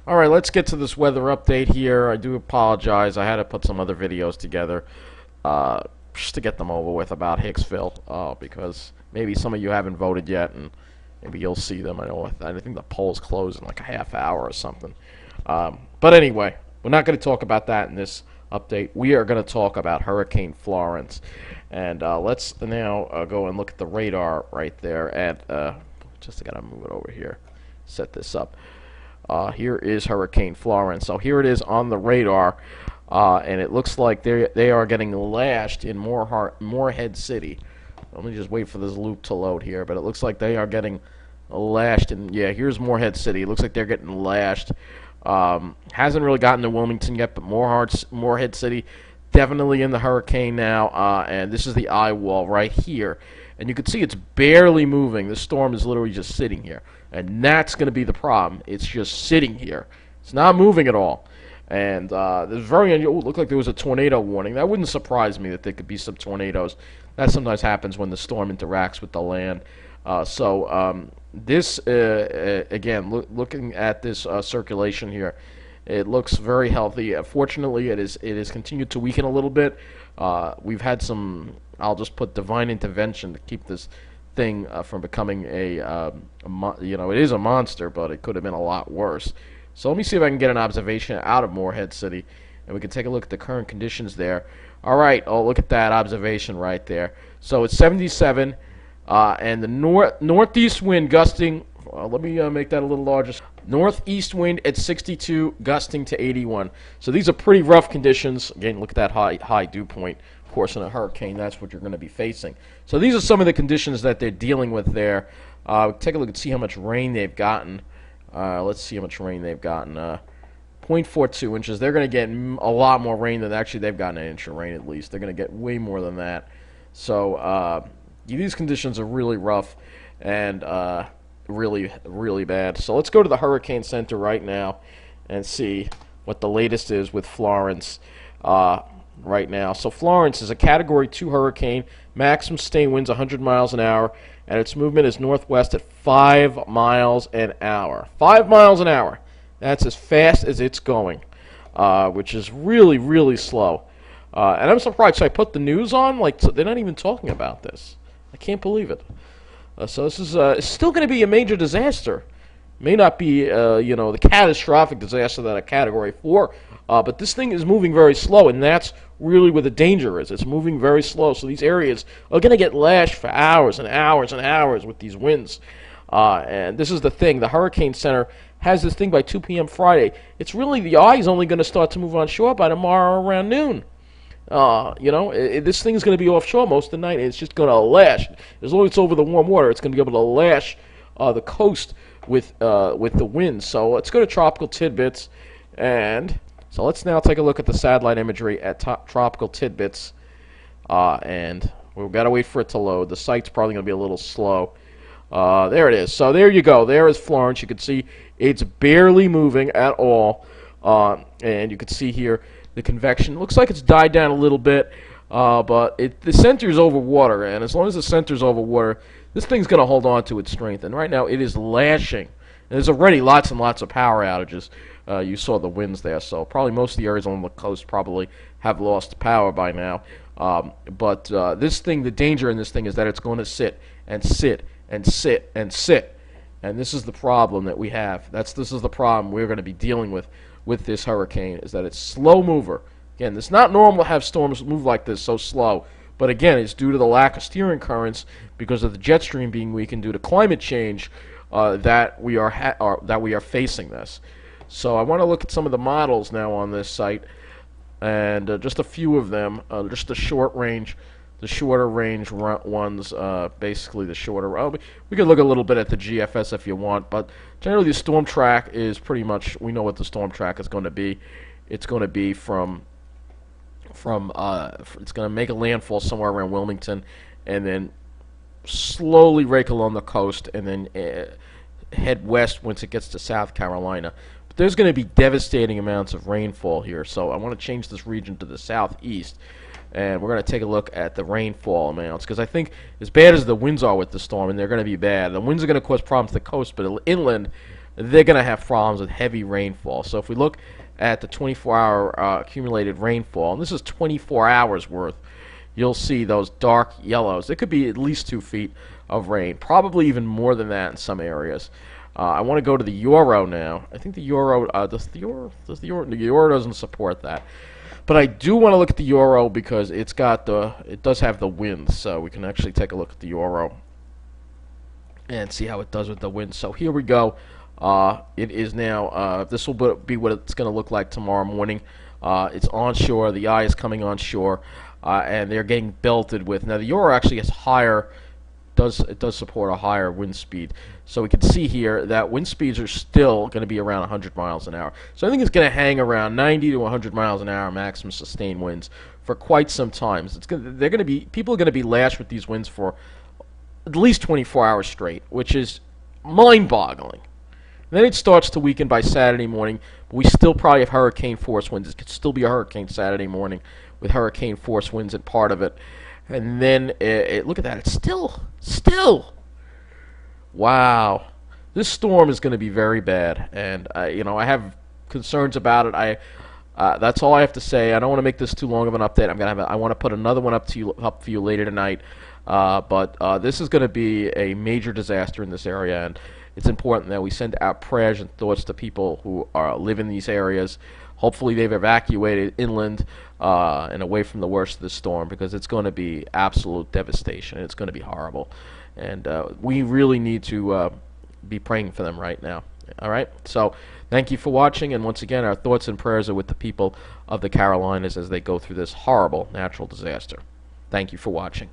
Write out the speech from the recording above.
Alright, let's get to this weather update here. I do apologize. I had to put some other videos together just to get them over with about Hicksville because maybe some of you haven't voted yet and maybe you'll see them. I think the polls close in like a half hour or something. But anyway, we're not going to talk about that in this update. We are going to talk about Hurricane Florence. And let's now go and look at the radar right there. Just got to move it over here, set this up. Here is Hurricane Florence. So here it is on the radar, and it looks like they are getting lashed in Morehead City. Let me just wait for this loop to load here, but it looks like they are getting lashed. And yeah, here's Morehead City. It looks like they're getting lashed. Hasn't really gotten to Wilmington yet, but Morehead City definitely in the hurricane now. And this is the eye wall right here, and you can see it's barely moving. The storm is literally just sitting here. And that's going to be the problem. It's just sitting here. It's not moving at all. And there's very unusual. It looked like there was a tornado warning. That wouldn't surprise me that there could be some tornadoes. That sometimes happens when the storm interacts with the land. This, again, looking at this circulation here, it looks very healthy. Fortunately, it is continued to weaken a little bit. We've had some, I'll just put divine intervention to keep this thing from becoming it is a monster, but it could have been a lot worse. So let me see if I can get an observation out of Morehead City, and we can take a look at the current conditions there. All right, look at that observation right there. So it's 77, and the northeast wind gusting. Let me make that a little larger. Northeast wind at 62, gusting to 81. So these are pretty rough conditions. Again, look at that high dew point. Of course, in a hurricane, that's what you're going to be facing. So these are some of the conditions that they're dealing with there. Take a look and see how much rain they've gotten. Let's see how much rain they've gotten. 0.42 inches. They're going to get a lot more rain than actually they've gotten an inch of rain at least. They're going to get way more than that. So these conditions are really rough and really, really bad. So let's go to the Hurricane Center right now and see what the latest is with Florence. Right now. So Florence is a Category 2 hurricane, maximum sustained winds 100 miles an hour, and its movement is northwest at 5 miles an hour. 5 miles an hour. That's as fast as it's going, which is really, really slow. And I'm surprised. So I put the news on, so they're not even talking about this. I can't believe it. So this is it's still going to be a major disaster. May not be, the catastrophic disaster that a Category 4, but this thing is moving very slow, and that's really where the danger is. It's moving very slow, so these areas are going to get lashed for hours and hours and hours with these winds. And this is the thing. The Hurricane Center has this thing by 2 p.m. Friday. It's really, the eye is only going to start to move on shore by tomorrow around noon. This thing is going to be offshore most of the night, and it's just going to lash. As long as it's over the warm water, it's going to be able to lash the coast with the wind. So let's go to Tropical Tidbits, and so let's now take a look at the satellite imagery at Tropical Tidbits, and we've got to wait for it to load. The site's probably going to be a little slow. There it is. So there you go. There is Florence. You can see it's barely moving at all, and you can see here the convection. Looks like it's died down a little bit, but the center is over water, and as long as the center is over water, this thing's going to hold on to its strength. And right now it is lashing. And there's already lots and lots of power outages. You saw the winds there, so probably most of the areas on the coast probably have lost power by now. But this thing, the danger in this thing is that it's going to sit and sit and sit and sit. And this is the problem that we have. This is the problem we're going to be dealing with this hurricane, is that it's slow mover. Again, it's not normal to have storms move like this so slow. But again, it's due to the lack of steering currents because of the jet stream being weakened due to climate change that we are facing this. So I want to look at some of the models now on this site, and just a few of them, just the shorter range ones, basically the shorter. We could look a little bit at the GFS if you want, but generally the storm track is pretty much, we know what the storm track is going to be. It's going to be it's going to make a landfall somewhere around Wilmington, and then slowly rake along the coast, and then head west once it gets to South Carolina. But there's going to be devastating amounts of rainfall here, so I want to change this region to the southeast, and we're going to take a look at the rainfall amounts, because I think as bad as the winds are with the storm, and they're going to be bad, the winds are going to cause problems to the coast, but inland, they're going to have problems with heavy rainfall. So if we look at the 24-hour accumulated rainfall, and this is 24 hours worth, you'll see those dark yellows. It could be at least 2 feet of rain, probably even more than that in some areas. I want to go to the euro now. I think the euro the euro doesn't support that, but I do want to look at the euro because it does have the wind, so we can actually take a look at the euro and see how it does with the wind. So here we go. It is now. This will be what it's going to look like tomorrow morning. It's onshore. The eye is coming onshore, and they're getting belted with. Now the euro actually has higher. It does support a higher wind speed. So we can see here that wind speeds are still going to be around 100 miles an hour. So I think it's going to hang around 90 to 100 miles an hour maximum sustained winds for quite some time. People are going to be lashed with these winds for at least 24 hours straight, which is mind-boggling. Then it starts to weaken by Saturday morning, but we still probably have hurricane force winds. It could still be a hurricane Saturday morning with hurricane force winds at part of it. And then, look at that. It's still. Wow. This storm is going to be very bad. And, I have concerns about it. That's all I have to say. I don't want to make this too long of an update. I want to put another one up for you later tonight. But this is going to be a major disaster in this area. And it's important that we send out prayers and thoughts to people who live in these areas. Hopefully they've evacuated inland and away from the worst of the storm, because it's going to be absolute devastation. It's going to be horrible. And we really need to be praying for them right now. All right? So thank you for watching. And once again, our thoughts and prayers are with the people of the Carolinas as they go through this horrible natural disaster. Thank you for watching.